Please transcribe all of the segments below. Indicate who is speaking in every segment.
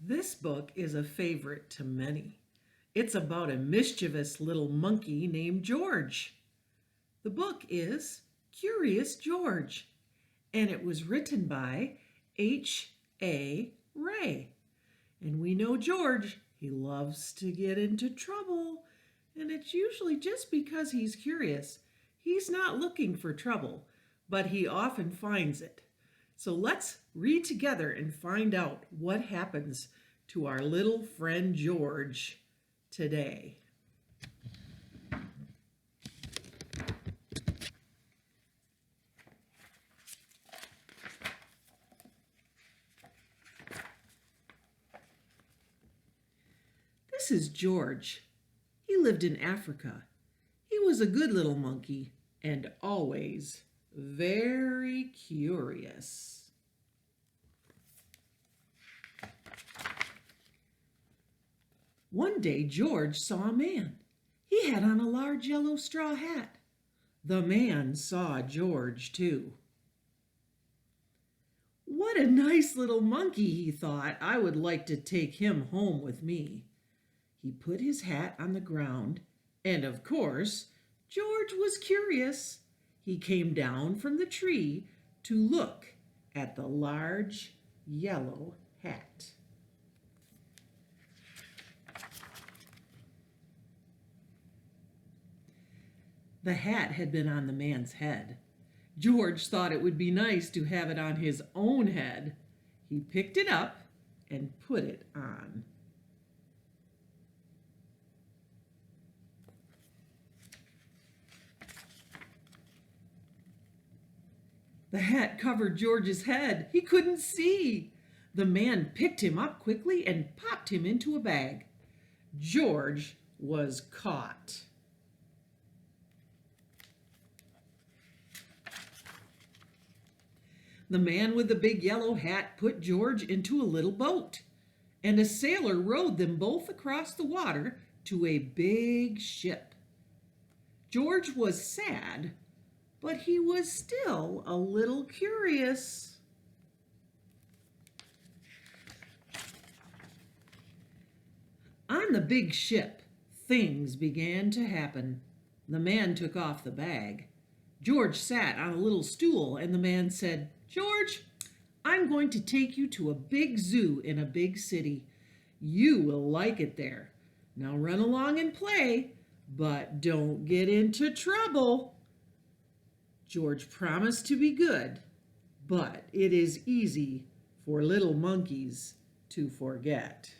Speaker 1: This book is a favorite to many. It's about a mischievous little monkey named George. The book is Curious George, and it was written by H. A. Ray. And we know George, he loves to get into trouble, and it's usually just because he's curious. He's not looking for trouble, but he often finds it. So let's read together and find out what happens to our little friend George today. This is George. He lived in Africa. He was a good little monkey and always very curious. One day George saw a man. He had on a large yellow straw hat. The man saw George too. What a nice little monkey, he thought. I would like to take him home with me. He put his hat on the ground, and of course, George was curious. He came down from the tree to look at the large yellow hat. The hat had been on the man's head. George thought it would be nice to have it on his own head. He picked it up and put it on. The hat covered George's head. He couldn't see. The man picked him up quickly and popped him into a bag. George was caught. The man with the big yellow hat put George into a little boat, and a sailor rowed them both across the water to a big ship. George was sad, but he was still a little curious. On the big ship, things began to happen. The man took off the bag. George sat on a little stool, and the man said, "George, I'm going to take you to a big zoo in a big city. You will like it there. Now run along and play, but don't get into trouble." George promised to be good, but it is easy for little monkeys to forget.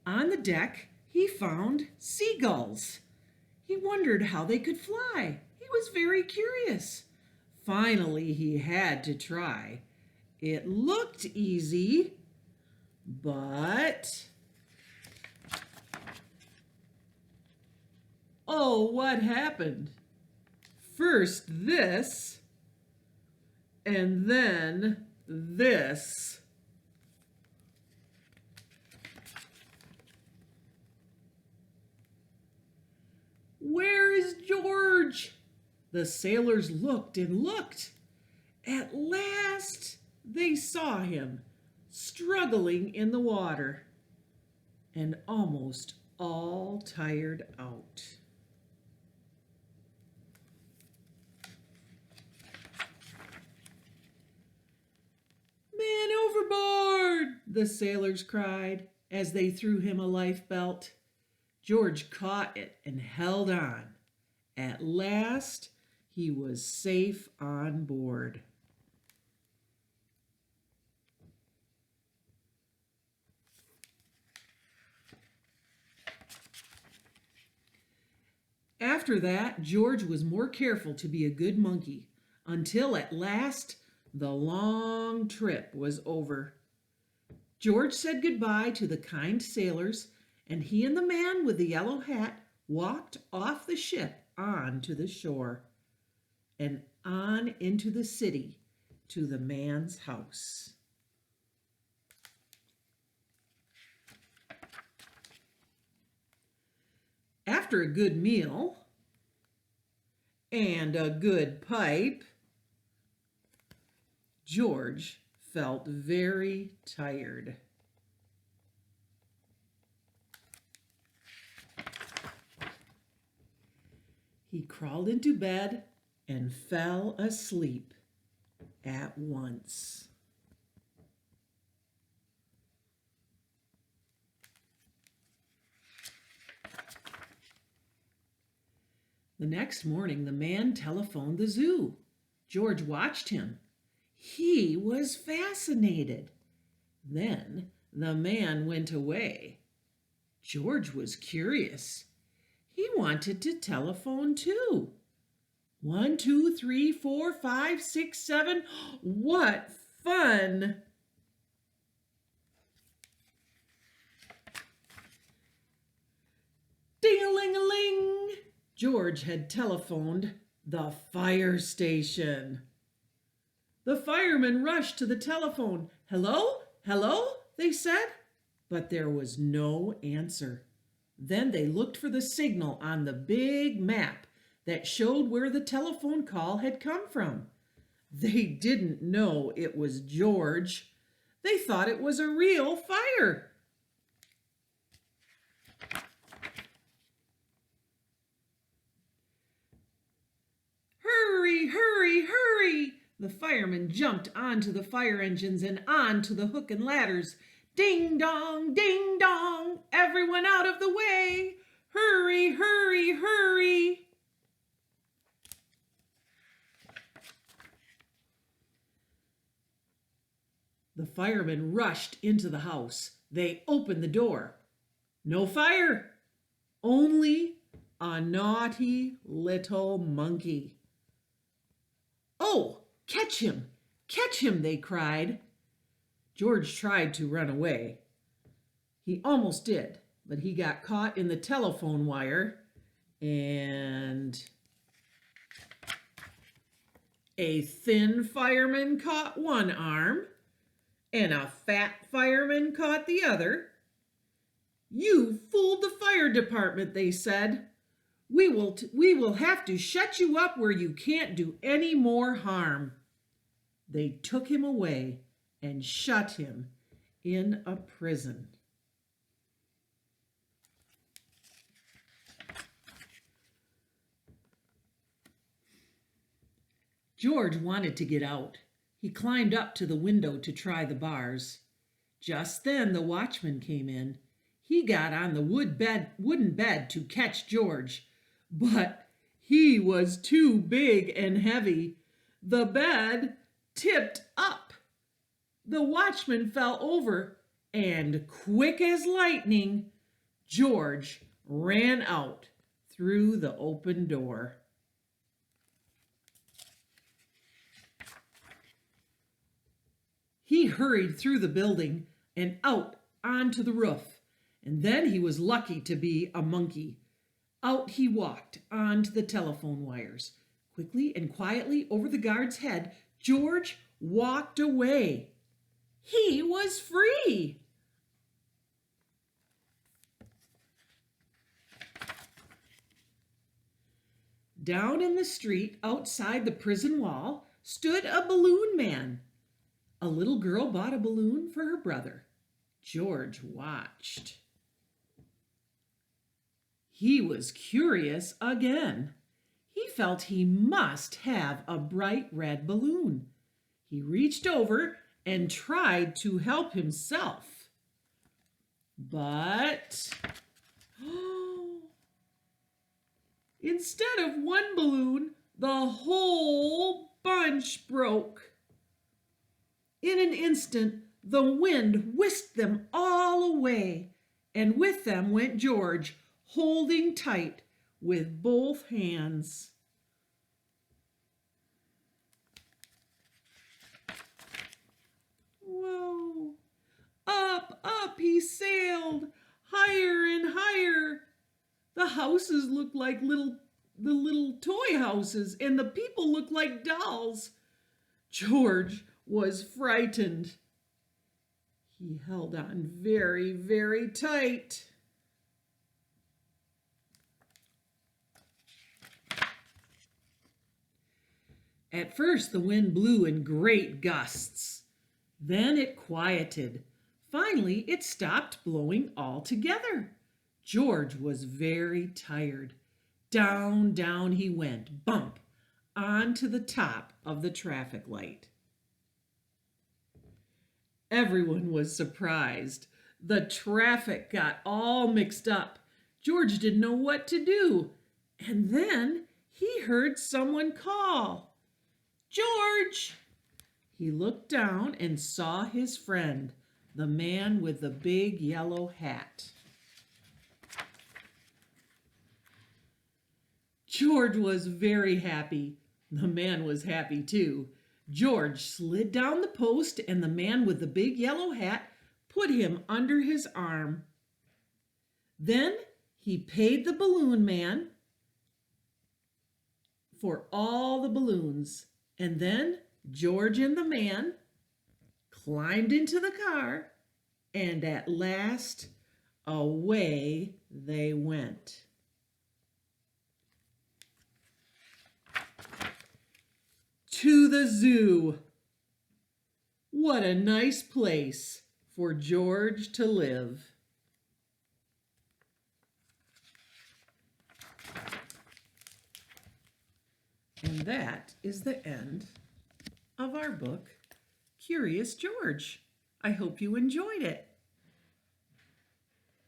Speaker 1: On the deck, he found seagulls. He wondered how they could fly. He was very curious. Finally, he had to try. It looked easy, but... oh, what happened? First this, and then this. Where is George? The sailors looked and looked. At last they saw him, struggling in the water, and almost all tired out. "Man overboard!" the sailors cried as they threw him a life belt. George caught it and held on. At last, he was safe on board. After that, George was more careful to be a good monkey, until at last the long trip was over. George said goodbye to the kind sailors, and he and the man with the yellow hat walked off the ship on to the shore and on into the city to the man's house. After a good meal and a good pipe, George felt very tired. He crawled into bed and fell asleep at once. The next morning, the man telephoned the zoo. George watched him. He was fascinated. Then the man went away. George was curious. He wanted to telephone too. 1, 2, 3, 4, 5, 6, 7. What fun! Ding-a-ling-a-ling! George had telephoned the fire station. The firemen rushed to the telephone. Hello? Hello? They said. But there was no answer. Then they looked for the signal on the big map that showed where the telephone call had come from. They didn't know it was George. They thought it was a real fire. Hurry, hurry, hurry! The firemen jumped onto the fire engines and onto the hook and ladders. Ding dong, ding dong, everyone out of the way! Hurry, hurry, hurry! The firemen rushed into the house. They opened the door. No fire, only a naughty little monkey. Oh, catch him, they cried. George tried to run away. He almost did, but he got caught in the telephone wire, and a thin fireman caught one arm, and a fat fireman caught the other. You fooled the fire department, they said. We will have to shut you up where you can't do any more harm. They took him away and shut him in a prison. George wanted to get out. He climbed up to the window to try the bars. Just then the watchman came in. He got on the wooden bed to catch George, but he was too big and heavy. The bed tipped up. The watchman fell over, and quick as lightning, George ran out through the open door. He hurried through the building and out onto the roof, and then he was lucky to be a monkey. Out he walked onto the telephone wires. Quickly and quietly over the guard's head, George walked away. He was free. Down in the street outside the prison wall stood a balloon man. A little girl bought a balloon for her brother. George watched. He was curious again. He felt he must have a bright red balloon. He reached over and tried to help himself. But instead of one balloon, the whole bunch broke. In an instant, the wind whisked them all away, and with them went George, holding tight with both hands. Whoa! Up, up he sailed, higher and higher. The houses looked like the little toy houses, and the people looked like dolls. George was frightened. He held on very, very tight. At first, the wind blew in great gusts. Then it quieted. Finally, it stopped blowing altogether. George was very tired. Down, down he went, bump, onto the top of the traffic light. Everyone was surprised. The traffic got all mixed up. George didn't know what to do. And then he heard someone call, "George!" He looked down and saw his friend, the man with the big yellow hat. George was very happy. The man was happy too. George slid down the post and the man with the big yellow hat put him under his arm. Then he paid the balloon man for all the balloons. And then George and the man climbed into the car, and at last away they went. To the zoo. What a nice place for George to live. And that is the end of our book, Curious George. I hope you enjoyed it.